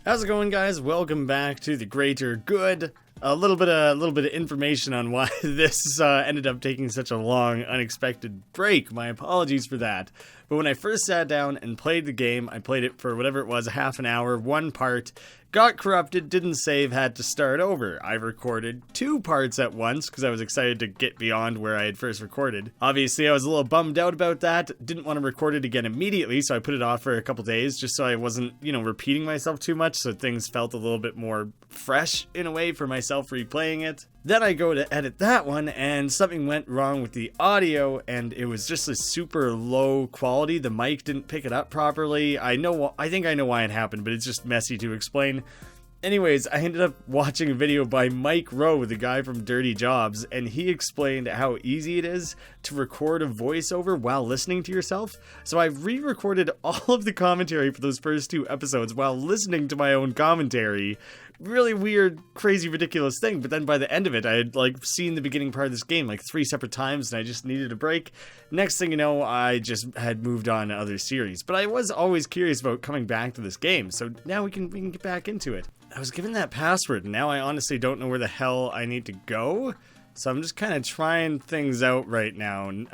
How's it going, guys? Welcome back to The Greater Good. A little bit of information on why this ended up taking such a long, unexpected break. My apologies for that. But when I first sat down and played the game, I played it for whatever it was, a half an hour, one part, got corrupted, didn't save, had to start over. I recorded 2 parts at once because I was excited to get beyond where I had first recorded. Obviously, I was a little bummed out about that. Didn't want to record it again immediately, so I put it off for a couple days just so I wasn't, repeating myself too much, so things felt a little bit more fresh in a way for myself replaying it. Then I go to edit that one, and something went wrong with the audio, and it was just a super low quality. The mic didn't pick it up properly. I think I know why it happened, but it's just messy to explain. Anyways, I ended up watching a video by Mike Rowe, the guy from Dirty Jobs, and he explained how easy it is to record a voiceover while listening to yourself. So I re-recorded all of the commentary for those first 2 episodes while listening to my own commentary. Really weird, crazy, ridiculous thing, but then by the end of it, I had seen the beginning part of this game 3 separate times, and I just needed a break. Next thing you know, I just had moved on to other series, but I was always curious about coming back to this game, so now we can get back into it. I was given that password, and now I honestly don't know where the hell I need to go, so I'm just kind of trying things out right now, and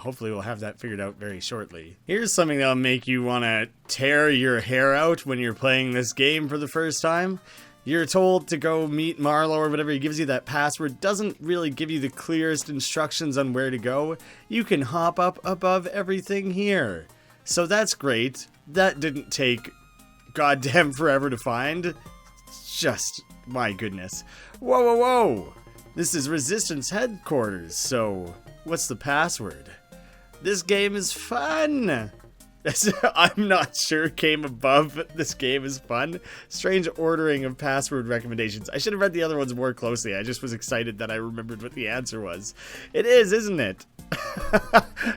hopefully we'll have that figured out very shortly. Here's something that'll make you want to tear your hair out when you're playing this game for the first time. You're told to go meet Marlo or whatever. He gives you that password. Doesn't really give you the clearest instructions on where to go. You can hop up above everything here. So that's great. That didn't take goddamn forever to find. Just, my goodness. Whoa, whoa, whoa. This is Resistance headquarters, so what's the password? This game is fun! I'm not sure came above this game is fun. Strange ordering of password recommendations. I should have read the other ones more closely. I just was excited that I remembered what the answer was. It is, isn't it?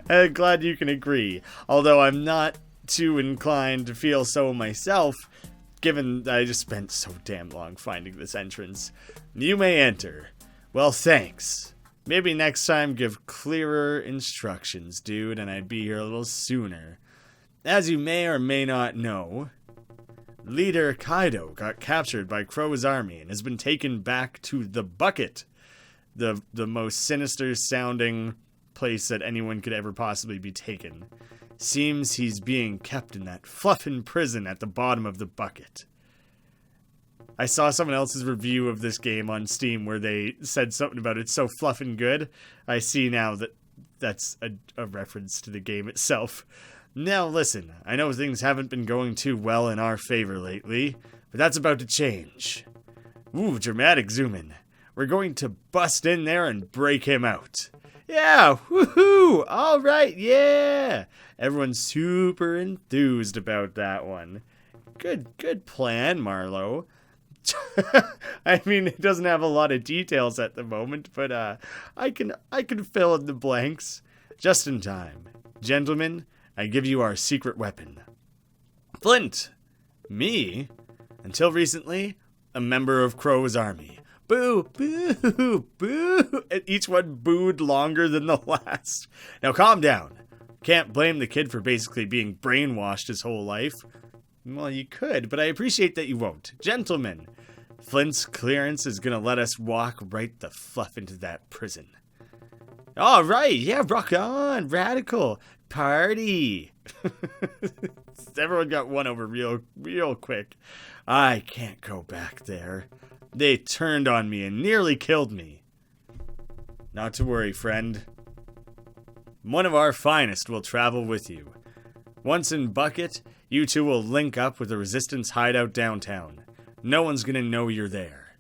I'm glad you can agree. Although I'm not too inclined to feel so myself, given that I just spent so damn long finding this entrance. You may enter. Well, thanks. Maybe next time give clearer instructions, dude, and I'd be here a little sooner. As you may or may not know, leader Kaido got captured by Crow's army and has been taken back to the Bucket, the most sinister sounding place that anyone could ever possibly be taken. Seems he's being kept in that fluffin' prison at the bottom of the bucket. I saw someone else's review of this game on Steam where they said something about it's so fluffin' good. I see now that that's a reference to the game itself. Now listen, I know things haven't been going too well in our favor lately, but that's about to change. Ooh, dramatic zoom in. We're going to bust in there and break him out. Yeah, woohoo! Alright, yeah! Everyone's super enthused about that one. Good plan, Marlo. I mean, it doesn't have a lot of details at the moment, but I can fill in the blanks. Just in time. Gentlemen, I give you our secret weapon. Flint! Me? Until recently, a member of Crow's army. Boo! Boo! Boo! And each one booed longer than the last. Now calm down. Can't blame the kid for basically being brainwashed his whole life. Well, you could, but I appreciate that you won't. Gentlemen, Flint's clearance is gonna let us walk right the fluff into that prison. All right, yeah, rock on, radical, party. Everyone got won over real quick. I can't go back there. They turned on me and nearly killed me. Not to worry, friend. One of our finest will travel with you. Once in Bucket, you two will link up with the Resistance hideout downtown. No one's gonna know you're there.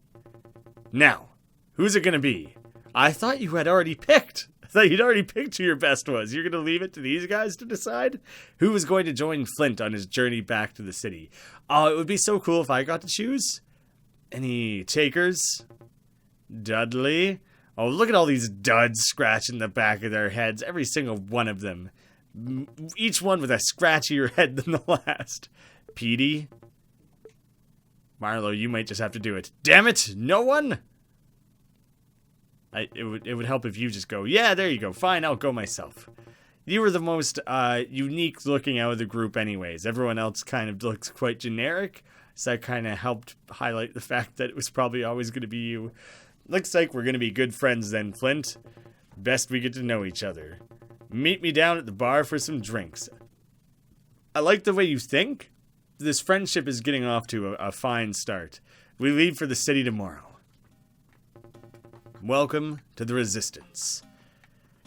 Now, who's it gonna be? I thought you had already picked. I thought you'd already picked who your best was. You're gonna leave it to these guys to decide? Who is going to join Flint on his journey back to the city? Oh, it would be so cool if I got to choose. Any takers? Dudley? Oh, look at all these duds scratching the back of their heads. Every single one of them. Each one with a scratchier head than the last. Petey? Marlo, you might just have to do it. Damn it! No one? It would help if you just go, yeah, there you go. Fine, I'll go myself. You were the most unique looking out of the group anyways. Everyone else kind of looks quite generic. So that kind of helped highlight the fact that it was probably always going to be you. Looks like we're going to be good friends then, Flint. Best we get to know each other. Meet me down at the bar for some drinks. I like the way you think. This friendship is getting off to a fine start. We leave for the city tomorrow. Welcome to the Resistance.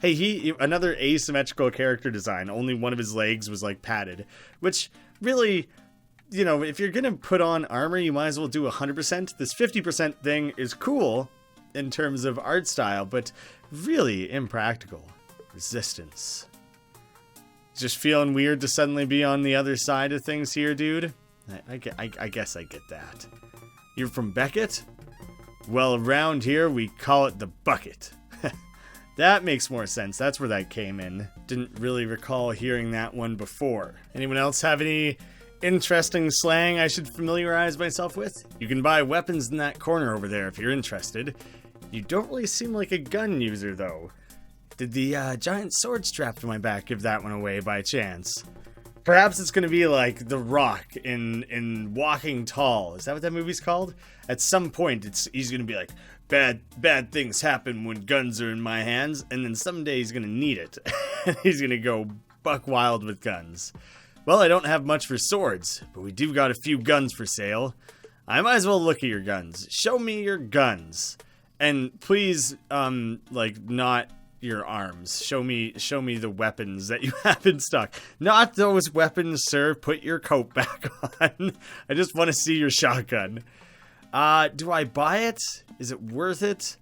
Hey, another asymmetrical character design. Only one of his legs was like padded. Which really, you know, if you're gonna put on armor, you might as well do 100%. This 50% thing is cool in terms of art style, but really impractical. Resistance. Just feeling weird to suddenly be on the other side of things here, dude? I guess I get that. You're from Beckett? Well, around here, we call it the bucket. That makes more sense. That's where that came in. Didn't really recall hearing that one before. Anyone else have any interesting slang I should familiarize myself with? You can buy weapons in that corner over there if you're interested. You don't really seem like a gun user, though. Did the giant sword strapped to my back give that one away by chance? Perhaps it's going to be like The Rock in Walking Tall. Is that what that movie's called? At some point, he's going to be like, bad things happen when guns are in my hands, and then someday he's going to need it. He's going to go buck wild with guns. Well, I don't have much for swords, but we do got a few guns for sale. I might as well look at your guns. Show me your guns. And please, not your arms. Show me the weapons that you have in stock. Not those weapons, sir. Put your coat back on. I just want to see your shotgun. Do I buy it? Is it worth it?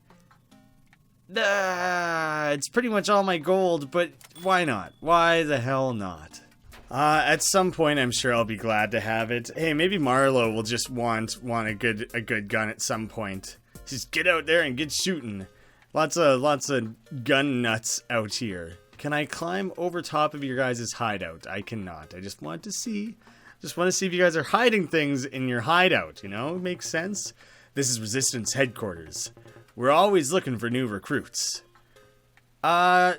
It's pretty much all my gold, but why not? Why the hell not? At some point, I'm sure I'll be glad to have it. Hey, maybe Marlo will just want a good gun at some point. Just get out there and get shooting. Lots of gun nuts out here. Can I climb over top of your guys' hideout? I cannot. I just want to see. Just want to see if you guys are hiding things in your hideout, you know? Makes sense. This is Resistance headquarters. We're always looking for new recruits. You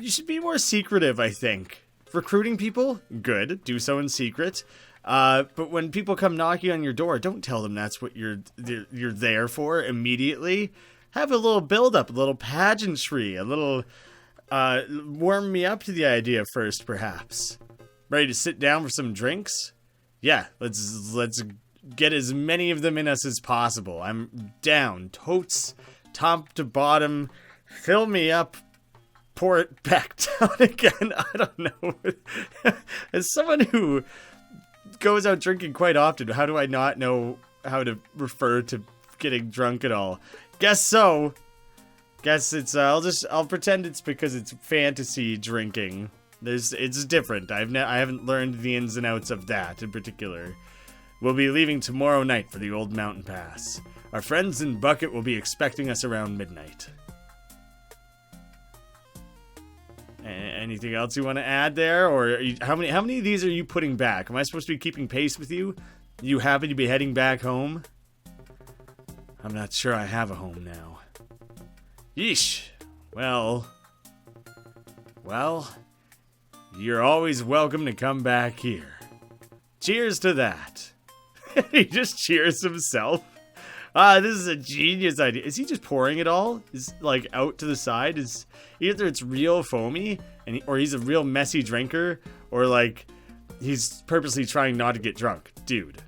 should be more secretive, I think. Recruiting people? Good. Do so in secret. But when people come knocking on your door, don't tell them that's what you're there for immediately. Have a little build-up, a little pageantry, a little warm me up to the idea first, perhaps. Ready to sit down for some drinks? Yeah, let's get as many of them in us as possible. I'm down. Totes, top to bottom. Fill me up. Pour it back down again. I don't know. As someone who goes out drinking quite often, how do I not know how to refer to getting drunk at all? Guess so. Guess it's I'll pretend it's because it's fantasy drinking. It's different. I haven't learned the ins and outs of that in particular. We'll be leaving tomorrow night for the old mountain pass. Our friends in Bucket will be expecting us around midnight. Anything else you want to add there, or how many of these are you putting back? Am I supposed to be keeping pace with you? You happen to be heading back home? I'm not sure I have a home now. Yeesh. Well, you're always welcome to come back here. Cheers to that. He just cheers himself. This is a genius idea. Is he just pouring it all? Is like out to the side? Is either it's real foamy, or he's a real messy drinker, or like he's purposely trying not to get drunk. Dude,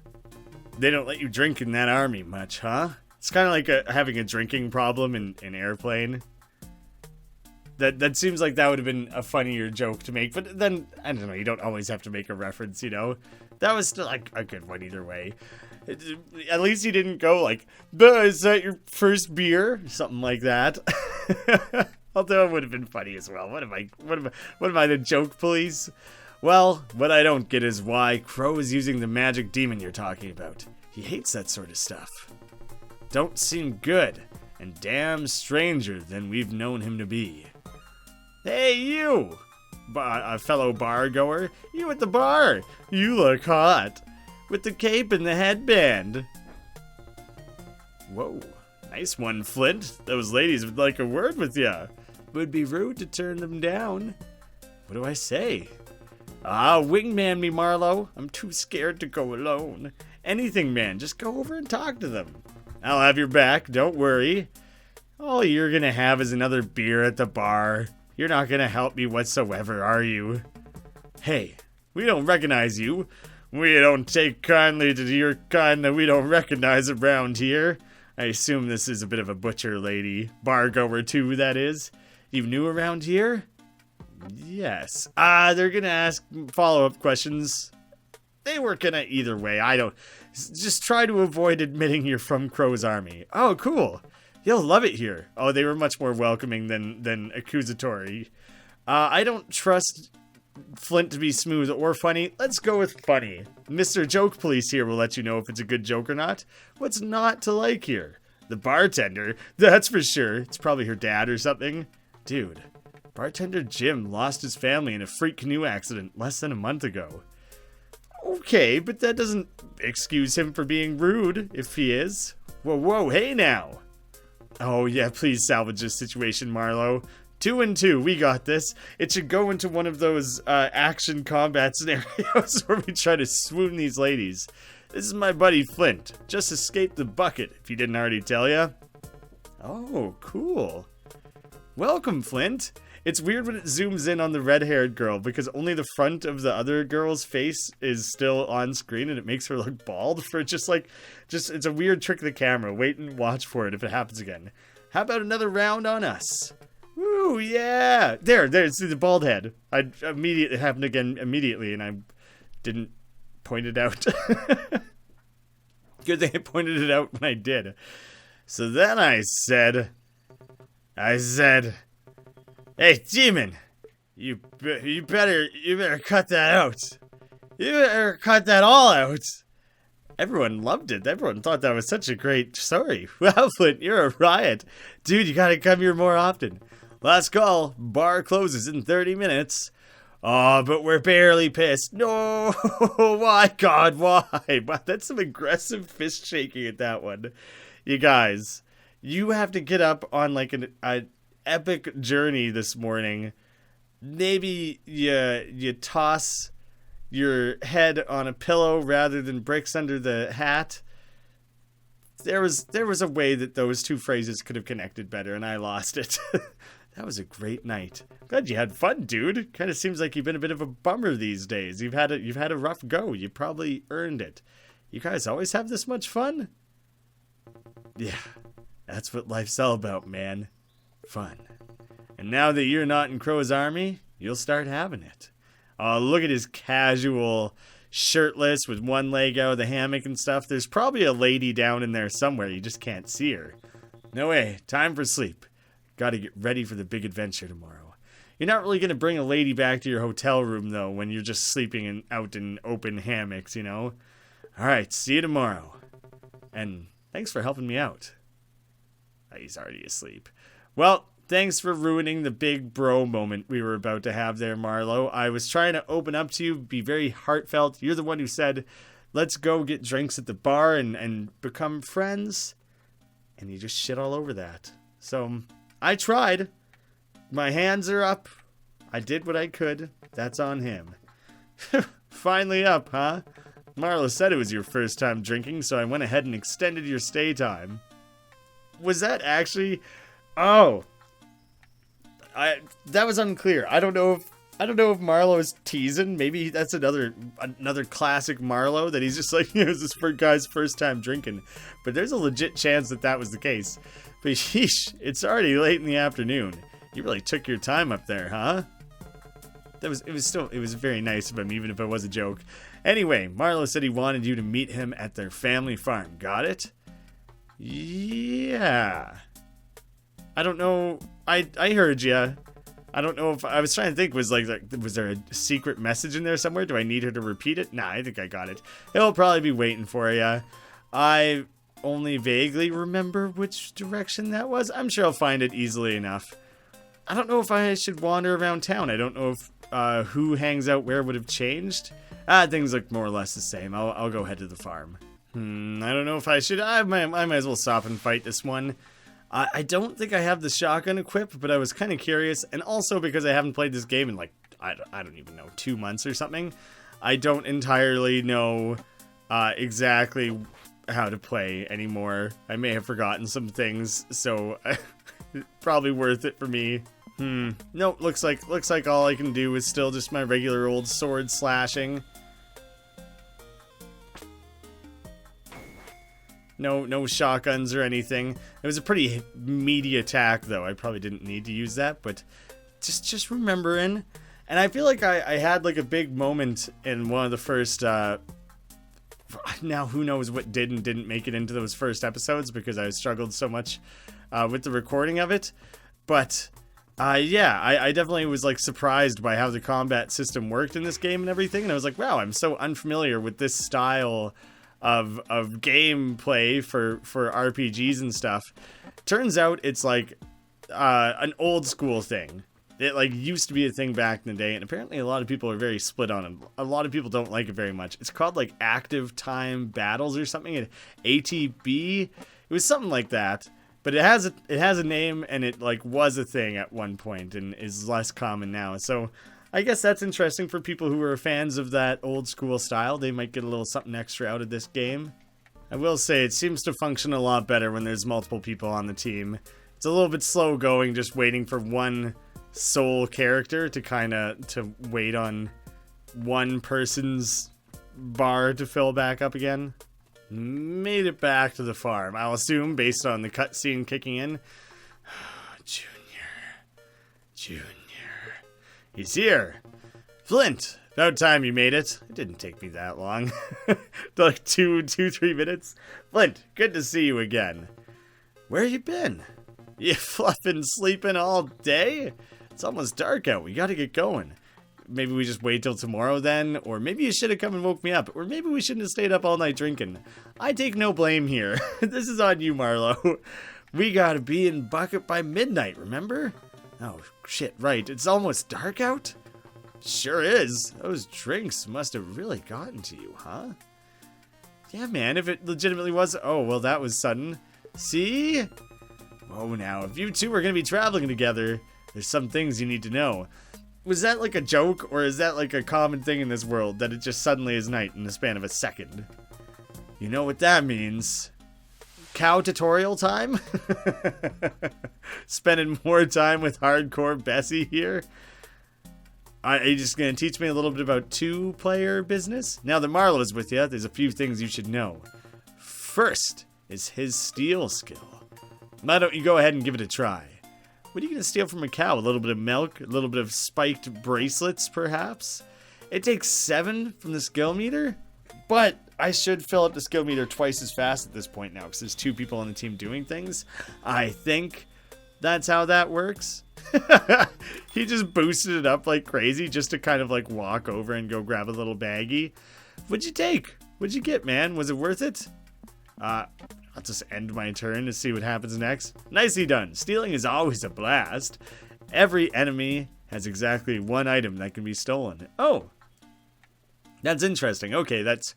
they don't let you drink in that army much, huh? It's kind of like having a drinking problem in Airplane. That seems like that would have been a funnier joke to make, but then, I don't know, you don't always have to make a reference, you know? That was still like a good one either way. At least he didn't go like, is that your first beer? Something like that. Although it would have been funny as well. What am I, the joke police? Well, what I don't get is why Crow is using the magic demon you're talking about. He hates that sort of stuff. Don't seem good, and damn stranger than we've known him to be. Hey, you! A fellow bar goer. You at the bar. You look hot. With the cape and the headband. Whoa. Nice one, Flint. Those ladies would like a word with ya. Would be rude to turn them down. What do I say? Wingman me, Marlo. I'm too scared to go alone. Anything, man. Just go over and talk to them. I'll have your back. Don't worry. All you're gonna have is another beer at the bar. You're not gonna help me whatsoever, are you? Hey, we don't recognize you. We don't take kindly to your kind that we don't recognize around here. I assume this is a bit of a butcher lady. Bar goer too, that is. You new around here? Yes. They're gonna ask follow-up questions. They work gonna either way. I don't. Just try to avoid admitting you're from Crow's army. Oh, cool. You'll love it here. Oh, they were much more welcoming than accusatory. I don't trust Flint to be smooth or funny. Let's go with funny. Mr. Joke Police here will let you know if it's a good joke or not. What's not to like here? The bartender, that's for sure. It's probably her dad or something. Dude, bartender Jim lost his family in a freak canoe accident less than a month ago. Okay, but that doesn't excuse him for being rude, if he is. Whoa, hey now. Oh yeah, please salvage this situation, Marlo. 2 and 2, we got this. It should go into one of those action combat scenarios where we try to swoon these ladies. This is my buddy Flint. Just escaped the bucket, if he didn't already tell ya. Oh, cool. Welcome, Flint. It's weird when it zooms in on the red-haired girl because only the front of the other girl's face is still on screen and it makes her look bald for it's a weird trick of the camera. Wait and watch for it if it happens again. How about another round on us? Woo, yeah. There, see the bald head. It happened again immediately and I didn't point it out. Good thing I pointed it out when I did. So then I said, hey, Demon, you better cut that out. You better cut that all out. Everyone loved it. Everyone thought that was such a great story. Wow, Flint, you're a riot. Dude, you gotta come here more often. Last call. Bar closes in 30 minutes. Oh, but we're barely pissed. No, why, God, why? Wow, that's some aggressive fist shaking at that one. You guys, you have to get up on like an epic journey this morning. Maybe you toss your head on a pillow rather than bricks under the hat. There was a way that those two phrases could have connected better, and I lost it. That was a great night. Glad you had fun, dude. Kind of seems like you've been a bit of a bummer these days. You've had a rough go. You probably earned it. You guys always have this much fun? Yeah, that's what life's all about, man. Fun. And now that you're not in Crow's army, you'll start having it. Oh, look at his casual, shirtless with one leg out of the hammock and stuff. There's probably a lady down in there somewhere. You just can't see her. No way. Time for sleep. Gotta get ready for the big adventure tomorrow. You're not really gonna bring a lady back to your hotel room, though, when you're just sleeping out in open hammocks, you know? Alright, see you tomorrow. And thanks for helping me out. He's already asleep. Well, thanks for ruining the big bro moment we were about to have there, Marlo. I was trying to open up to you, be very heartfelt. You're the one who said, let's go get drinks at the bar and become friends. And you just shit all over that. So, I tried. My hands are up. I did what I could. That's on him. Finally up, huh? Marlo said it was your first time drinking, so I went ahead and extended your stay time. Was that actually... Oh... that was unclear. I don't know if Marlo is teasing. Maybe that's another classic Marlo that he's just like, it was this guy's first time drinking. But there's a legit chance that was the case. But sheesh, it's already late in the afternoon. You really took your time up there, huh? It was very nice of him, even if it was a joke. Anyway, Marlo said he wanted you to meet him at their family farm. Got it? Yeah. I don't know. I heard ya. I don't know if I was trying to think. Was there a secret message in there somewhere? Do I need her to repeat it? Nah, I think I got it. He'll probably be waiting for ya. I only vaguely remember which direction that was. I'm sure I'll find it easily enough. I don't know if I should wander around town. I don't know if who hangs out where would have changed. Things look more or less the same. I'll go head to the farm. I don't know if I should. I might as well stop and fight this one. I don't think I have the shotgun equipped, but I was kind of curious. And also because I haven't played this game in like, I don't even know, 2 months or something. I don't entirely know exactly how to play anymore. I may have forgotten some things, so probably worth it for me. Nope, looks like all I can do is still just my regular old sword slashing. No shotguns or anything. It was a pretty meaty attack, though. I probably didn't need to use that, but just remembering. And I feel like I had like a big moment in one of the first, now who knows what did and didn't make it into those first episodes because I struggled so much with the recording of it. But yeah, I definitely was like surprised by how the combat system worked in this game and everything. And I was like, wow, I'm so unfamiliar with this style of gameplay for RPGs and stuff. Turns out it's like an old school thing. It like used to be a thing back in the day, and apparently a lot of people are very split on it. A lot of people don't like it very much. It's called like active time battles or something. ATB. It was something like that. But it has a name, and it like was a thing at one point and is less common now. So I guess that's interesting for people who are fans of that old school style. They might get a little something extra out of this game. I will say it seems to function a lot better when there's multiple people on the team. It's a little bit slow going, just waiting for one sole character to wait on one person's bar to fill back up again. Made it back to the farm, I'll assume, based on the cutscene kicking in. Junior. He's here. Flint, about time you made it. It didn't take me that long. Like 3 minutes. Flint, good to see you again. Where you been? You fluffing sleeping all day? It's almost dark out. We gotta get going. Maybe we just wait till tomorrow then? Or maybe you should have come and woke me up. Or maybe we shouldn't have stayed up all night drinking. I take no blame here. This is on you, Marlo. We gotta be in Bucket by midnight, remember? Oh, shit, right. It's almost dark out? Sure is. Those drinks must have really gotten to you, huh? Yeah, man, if it legitimately was... Oh, well, that was sudden. See? Oh, now, if you two are gonna be traveling together, there's some things you need to know. Was that like a joke, or is that like a common thing in this world, that it just suddenly is night in the span of a second? You know what that means. Cow tutorial time? Spending more time with hardcore Bessie here? Are you just going to teach me a little bit about two-player business? Now that Marlo's with you, there's a few things you should know. First is his steal skill. Why don't you go ahead and give it a try? What are you going to steal from a cow? A little bit of milk? A little bit of spiked bracelets, perhaps? It takes 7 from the skill meter? But I should fill up the skill meter twice as fast at this point now, because there's 2 people on the team doing things. I think that's how that works. He just boosted it up like crazy just to kind of like walk over and go grab a little baggie. What'd you take? What'd you get, man? Was it worth it? I'll just end my turn to see what happens next. Nicely done. Stealing is always a blast. Every enemy has exactly 1 item that can be stolen. Oh, that's interesting. Okay, that's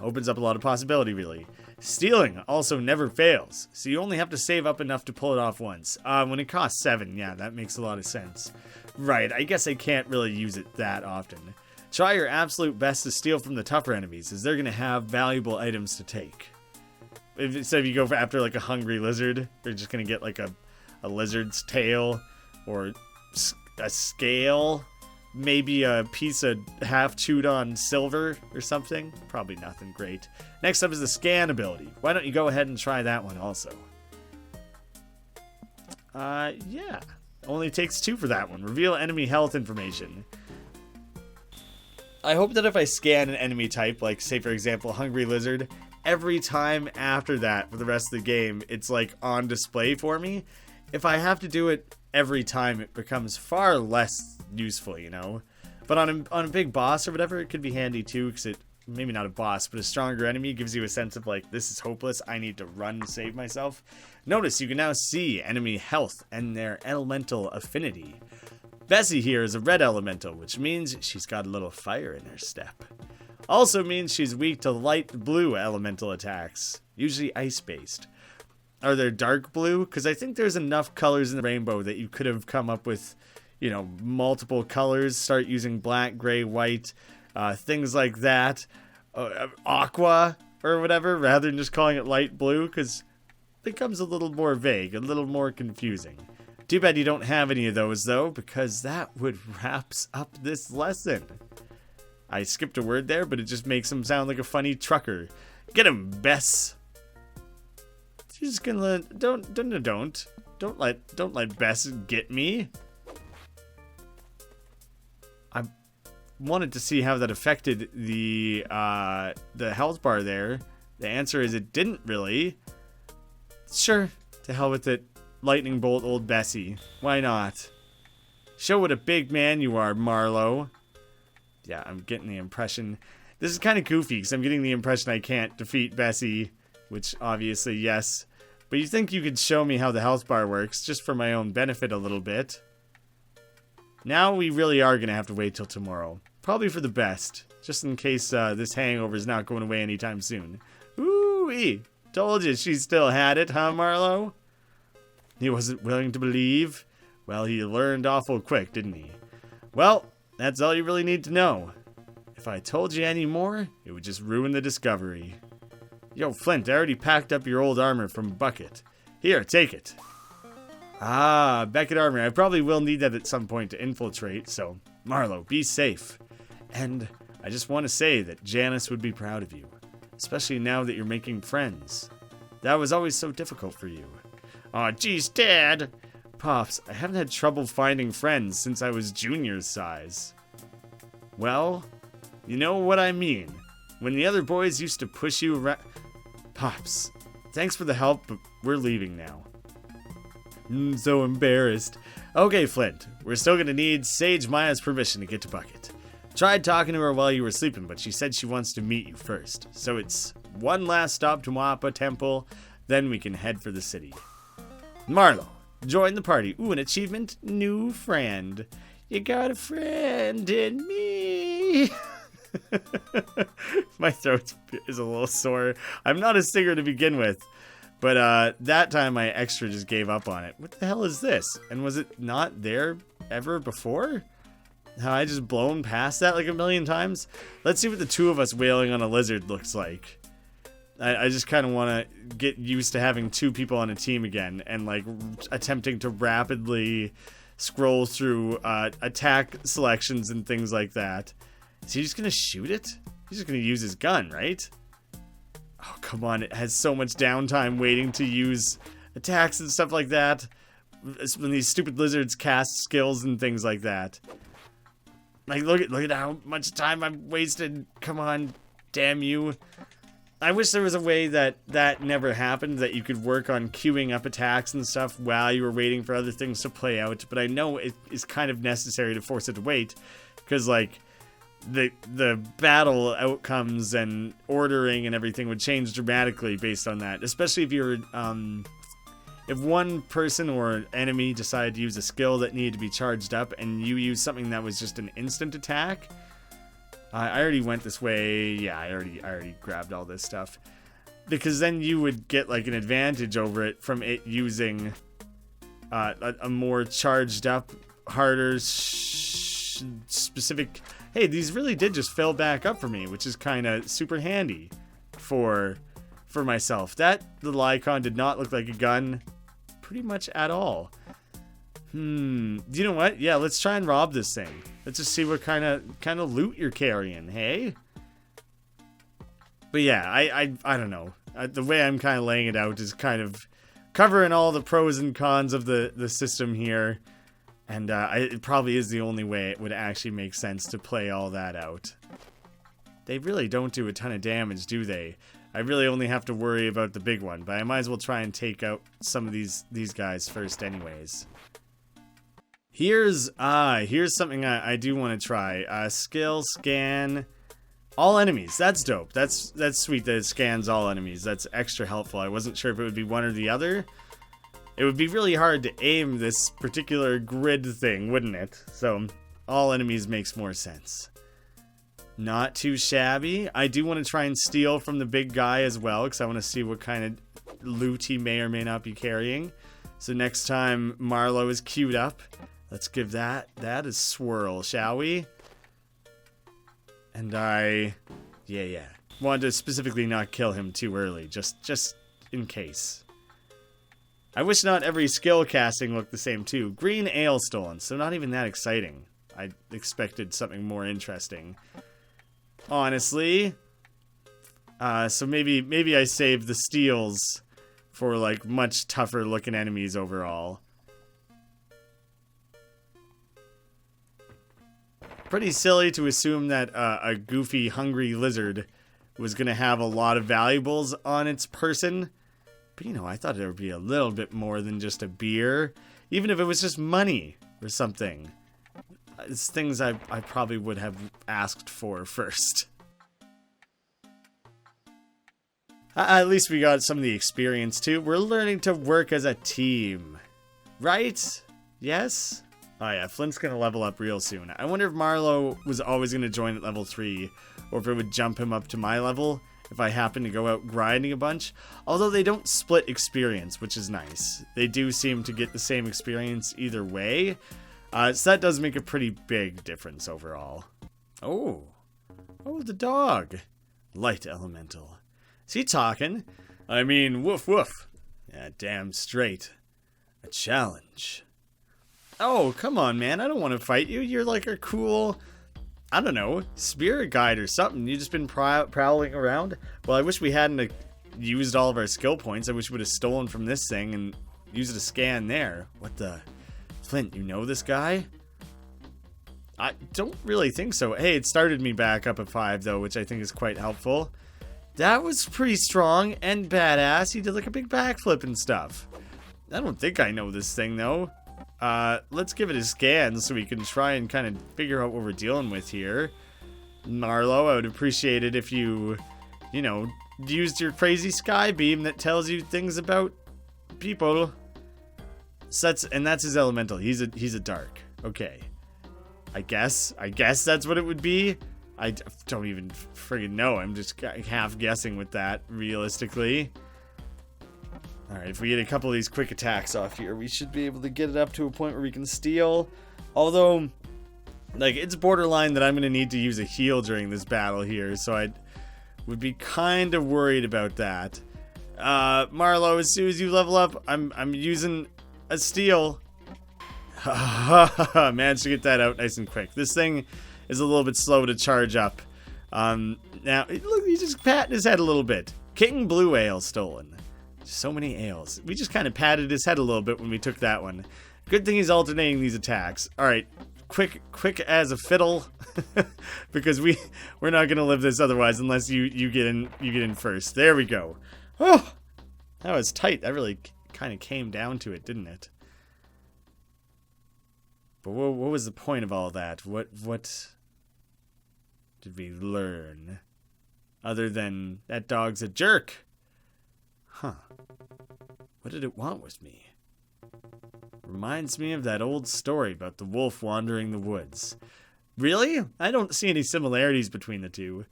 opens up a lot of possibility, really. Stealing also never fails, so you only have to save up enough to pull it off once. When it costs 7, yeah, that makes a lot of sense. Right, I guess I can't really use it that often. Try your absolute best to steal from the tougher enemies, as they're going to have valuable items to take. So if you go after like a hungry lizard, you're just going to get like a lizard's tail, or a scale, maybe a piece of half chewed on silver or something. Probably nothing great. Next up is the scan ability. Why don't you go ahead and try that one also? Yeah. Only takes 2 for that one. Reveal enemy health information. I hope that if I scan an enemy type, like say for example hungry lizard, every time after that for the rest of the game it's like on display for me. If I have to do it every time, it becomes far less useful, you know. But on a big boss or whatever, it could be handy too, because it, maybe not a boss, but a stronger enemy gives you a sense of like, this is hopeless, I need to run to save myself. Notice you can now see enemy health and their elemental affinity. Bessie here is a red elemental, which means she's got a little fire in her step. Also means she's weak to light blue elemental attacks, usually ice-based. Are there dark blue? Because I think there's enough colors in the rainbow that you could have come up with, you know, multiple colors. Start using black, gray, white, things like that. aqua or whatever, rather than just calling it light blue, because it becomes a little more vague, a little more confusing. Too bad you don't have any of those, though, because that would wraps up this lesson. I skipped a word there, but it just makes him sound like a funny trucker. Get him, Bess. You're just gonna don't let Bess get me. I wanted to see how that affected the health bar there. The answer is it didn't really. Sure, to hell with it. Lightning bolt old Bessie. Why not? Show what a big man you are, Marlowe. Yeah, I'm getting the impression. This is kind of goofy because I'm getting the impression I can't defeat Bessie, which obviously yes. But you think you could show me how the health bar works, just for my own benefit a little bit. Now we really are going to have to wait till tomorrow. Probably for the best, just in case this hangover is not going away anytime soon. Ooh-wee! Told you she still had it, huh, Marlowe? He wasn't willing to believe? Well, he learned awful quick, didn't he? Well, that's all you really need to know. If I told you any more, it would just ruin the discovery. Yo, Flint, I already packed up your old armor from Bucket. Here, take it. Ah, Beckett armor. I probably will need that at some point to infiltrate, so Marlowe, be safe. And I just want to say that Janice would be proud of you, especially now that you're making friends. That was always so difficult for you. Aw, geez, Dad! Pops, I haven't had trouble finding friends since I was Junior's size. Well, you know what I mean. When the other boys used to push you around... Pops, thanks for the help, but we're leaving now. So embarrassed. Okay, Flint, we're still gonna need Sage Maya's permission to get to Bucket. Tried talking to her while you were sleeping, but she said she wants to meet you first. So it's one last stop to Moapa Temple, then we can head for the city. Marlowe, join the party. Ooh, an achievement. New friend. You got a friend in me. My throat is a little sore. I'm not a singer to begin with. But that time my extra just gave up on it. What the hell is this? And was it not there ever before? Have I just blown past that like a million times? Let's see what the two of us wailing on a lizard looks like. I just kind of want to get used to having two people on a team again and like attempting to rapidly scroll through attack selections and things like that. Is he just going to shoot it? He's just going to use his gun, right? Oh, come on. It has so much downtime waiting to use attacks and stuff like that. When these stupid lizards cast skills and things like that. Like, look at how much time I've wasted. Come on, damn you. I wish there was a way that never happened, that you could work on queuing up attacks and stuff while you were waiting for other things to play out. But I know it is kind of necessary to force it to wait, because like the battle outcomes and ordering and everything would change dramatically based on that. Especially if you're if one person or an enemy decided to use a skill that needed to be charged up, and you use something that was just an instant attack. I already went this way. Yeah, I already grabbed all this stuff. Because then you would get like an advantage over it from it using a more charged up, harder, specific... Hey, these really did just fill back up for me, which is kind of super handy for myself. The Lycon did not look like a gun pretty much at all. You know what? Yeah, let's try and rob this thing. Let's just see what kind of loot you're carrying, hey? But yeah, I don't know. The way I'm kind of laying it out is kind of covering all the pros and cons of the system here. And it probably is the only way it would actually make sense to play all that out. They really don't do a ton of damage, do they? I really only have to worry about the big one, but I might as well try and take out some of these guys first anyways. Here's something I do want to try. Skill scan all enemies. That's dope. That's sweet that it scans all enemies. That's extra helpful. I wasn't sure if it would be one or the other. It would be really hard to aim this particular grid thing, wouldn't it? So all enemies makes more sense. Not too shabby. I do want to try and steal from the big guy as well, because I want to see what kind of loot he may or may not be carrying. So next time Marlowe is queued up, let's give that a swirl, shall we? And yeah. wanted to specifically not kill him too early, just in case. I wish not every skill casting looked the same too. Green ale stolen, so not even that exciting. I expected something more interesting, honestly. So maybe I saved the steals for like much tougher looking enemies overall. Pretty silly to assume that a goofy, hungry lizard was gonna have a lot of valuables on its person. But, you know, I thought there would be a little bit more than just a beer. Even if it was just money or something. It's things I probably would have asked for first. At least we got some of the experience, too. We're learning to work as a team. Right? Yes? Oh, yeah. Flint's going to level up real soon. I wonder if Marlowe was always going to join at level 3. Or if it would jump him up to my level if I happen to go out grinding a bunch. Although they don't split experience, which is nice. They do seem to get the same experience either way. So that does make a pretty big difference overall. Oh, the dog. Light elemental. Is he talking? I mean, woof woof. Yeah, damn straight. A challenge. Oh, come on, man. I don't want to fight you. You're like a cool, I don't know, spirit guide or something. You've just been prowling around. Well, I wish we hadn't used all of our skill points. I wish we would have stolen from this thing and used a scan there. What the... Flint, you know this guy? I don't really think so. Hey, it started me back up at 5, though, which I think is quite helpful. That was pretty strong and badass. He did like a big backflip and stuff. I don't think I know this thing, though. Let's give it a scan so we can try and kind of figure out what we're dealing with here. Marlowe, I would appreciate it if you know, used your crazy sky beam that tells you things about people. So that's his elemental. He's a dark. Okay. I guess that's what it would be. I don't even friggin' know. I'm just half guessing with that, realistically. Alright, if we get a couple of these quick attacks off here, we should be able to get it up to a point where we can steal. Although, like, it's borderline that I'm going to need to use a heal during this battle here, so I would be kind of worried about that. Marlowe, as soon as you level up, I'm using a steal. Managed to get that out nice and quick. This thing is a little bit slow to charge up. Now, look, he's just patting his head a little bit. King Blue Ale stolen. So many ales. We just kind of patted his head a little bit when we took that one. Good thing he's alternating these attacks. Alright, quick as a fiddle. Because we're not gonna live this otherwise unless you get in first. There we go. Oh, that was tight. That really kind of came down to it, didn't it? But what was the point of all that? What did we learn? Other than that dog's a jerk. Huh. What did it want with me? Reminds me of that old story about the wolf wandering the woods. Really? I don't see any similarities between the two.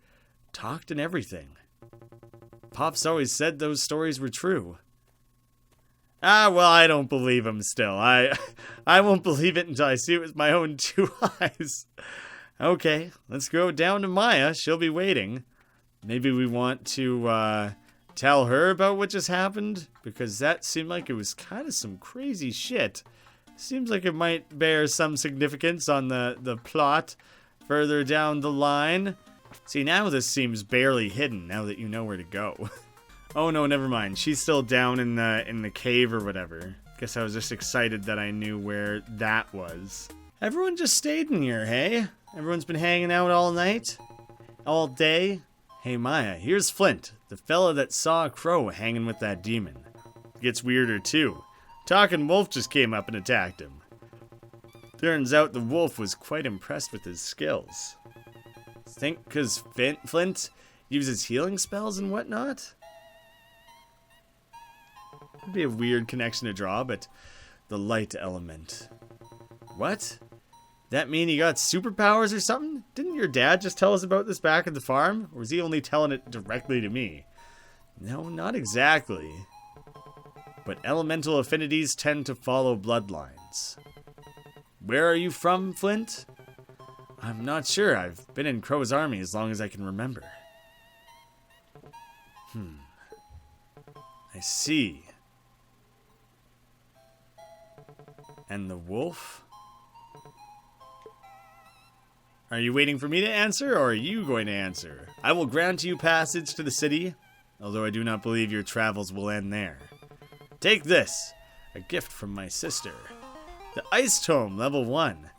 Talked and everything. Pops always said those stories were true. Ah, well, I don't believe him still. I won't believe it until I see it with my own 2 eyes. Okay, let's go down to Maya. She'll be waiting. Maybe we want to, tell her about what just happened, because that seemed like it was kind of some crazy shit. Seems like it might bear some significance on the plot further down the line. See, now this seems barely hidden now that you know where to go. Oh no, never mind. She's still down in the cave or whatever. Guess I was just excited that I knew where that was. Everyone just stayed in here, hey? Everyone's been hanging out all night? All day? Hey Maya, here's Flint, the fella that saw a crow hanging with that demon. Gets weirder too. Talking wolf just came up and attacked him. Turns out the wolf was quite impressed with his skills. Think 'cause Flint uses healing spells and whatnot? Would be a weird connection to draw, but the light element. What? That mean he got superpowers or something? Didn't your dad just tell us about this back at the farm? Or was he only telling it directly to me? No, not exactly. But elemental affinities tend to follow bloodlines. Where are you from, Flint? I'm not sure. I've been in Crow's army as long as I can remember. I see. And the wolf? Are you waiting for me to answer, or are you going to answer? I will grant you passage to the city, although I do not believe your travels will end there. Take this, a gift from my sister. The Ice Tome, level 1.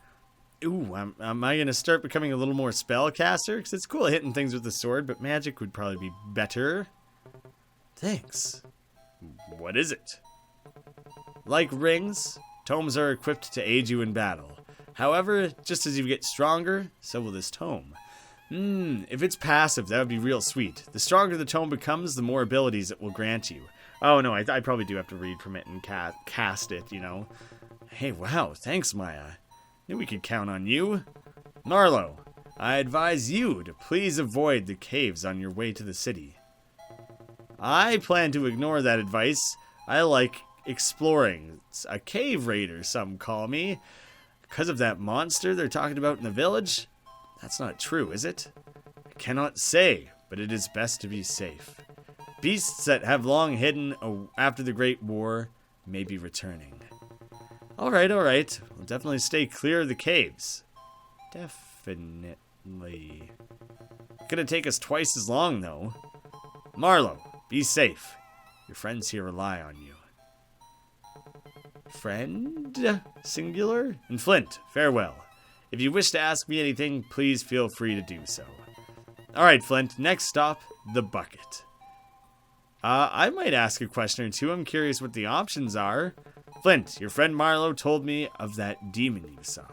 Ooh, am I going to start becoming a little more spellcaster? Because it's cool hitting things with the sword, but magic would probably be better. Thanks. What is it? Like rings, tomes are equipped to aid you in battle. However, just as you get stronger, so will this tome. If it's passive, that would be real sweet. The stronger the tome becomes, the more abilities it will grant you. Oh no, I probably do have to read from it and cast it, you know. Hey, wow, thanks, Maya. Knew we could count on you. Marlo, I advise you to please avoid the caves on your way to the city. I plan to ignore that advice. I like exploring. It's a cave raider, some call me. Because of that monster they're talking about in the village? That's not true, is it? I cannot say, but it is best to be safe. Beasts that have long hidden after the Great War may be returning. Alright. We'll definitely stay clear of the caves. Definitely. Gonna take us twice as long, though. Marlo, be safe. Your friends here rely on you. Friend? Singular? And Flint, farewell. If you wish to ask me anything, please feel free to do so. Alright, Flint, next stop, the bucket. I might ask a question or two. I'm curious what the options are. Flint, your friend Marlo told me of that demon you saw.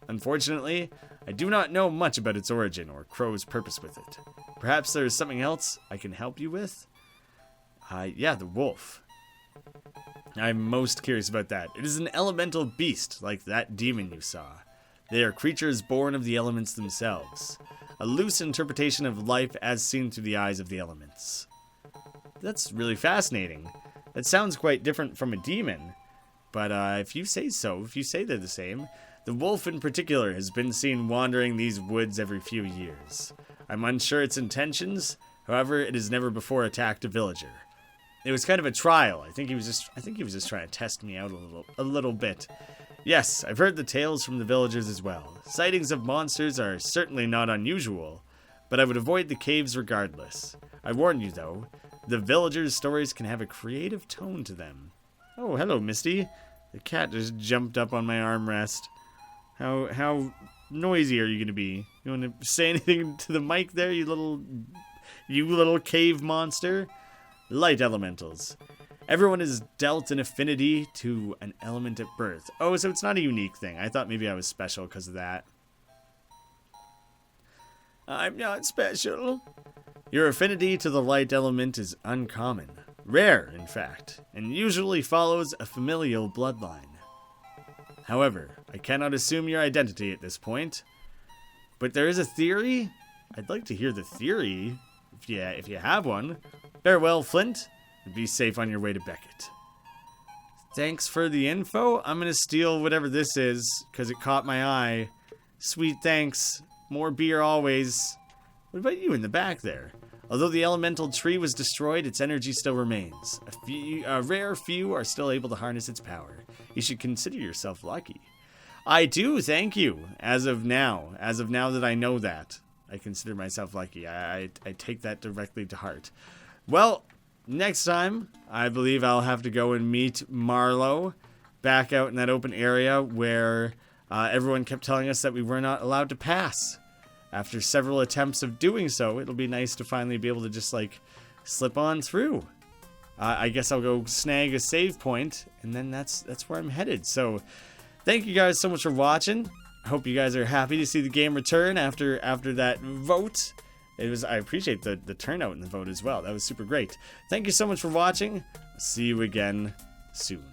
Unfortunately, I do not know much about its origin or Crow's purpose with it. Perhaps there is something else I can help you with? Yeah, the wolf. I'm most curious about that. It is an elemental beast, like that demon you saw. They are creatures born of the elements themselves. A loose interpretation of life as seen through the eyes of the elements. That's really fascinating. That sounds quite different from a demon. But if you say so, if you say they're the same, the wolf in particular has been seen wandering these woods every few years. I'm unsure its intentions, however, it has never before attacked a villager. It was kind of a trial. I think he was just trying to test me out a little bit. Yes, I've heard the tales from the villagers as well. Sightings of monsters are certainly not unusual, but I would avoid the caves regardless. I warn you though, the villagers' stories can have a creative tone to them. Oh, hello, Misty. The cat just jumped up on my armrest. How noisy are you going to be? You want to say anything to the mic there, you little cave monster? Light elementals. Everyone is dealt an affinity to an element at birth. Oh, so it's not a unique thing. I thought maybe I was special because of that. I'm not special. Your affinity to the light element is uncommon. Rare, in fact, and usually follows a familial bloodline. However, I cannot assume your identity at this point. But there is a theory? I'd like to hear the theory, if you have one. Farewell, Flint, and be safe on your way to Beckett. Thanks for the info. I'm going to steal whatever this is, because it caught my eye. Sweet thanks. More beer always. What about you in the back there? Although the elemental tree was destroyed, its energy still remains. A rare few are still able to harness its power. You should consider yourself lucky. I do, thank you. As of now that I know that, I consider myself lucky. I take that directly to heart. Well, next time, I believe I'll have to go and meet Marlo back out in that open area where everyone kept telling us that we were not allowed to pass. After several attempts of doing so, it'll be nice to finally be able to just, slip on through. I guess I'll go snag a save point, and then that's where I'm headed. So, thank you guys so much for watching. I hope you guys are happy to see the game return after that vote. I appreciate the turnout in the vote as well. That was super great. Thank you so much for watching. See you again soon.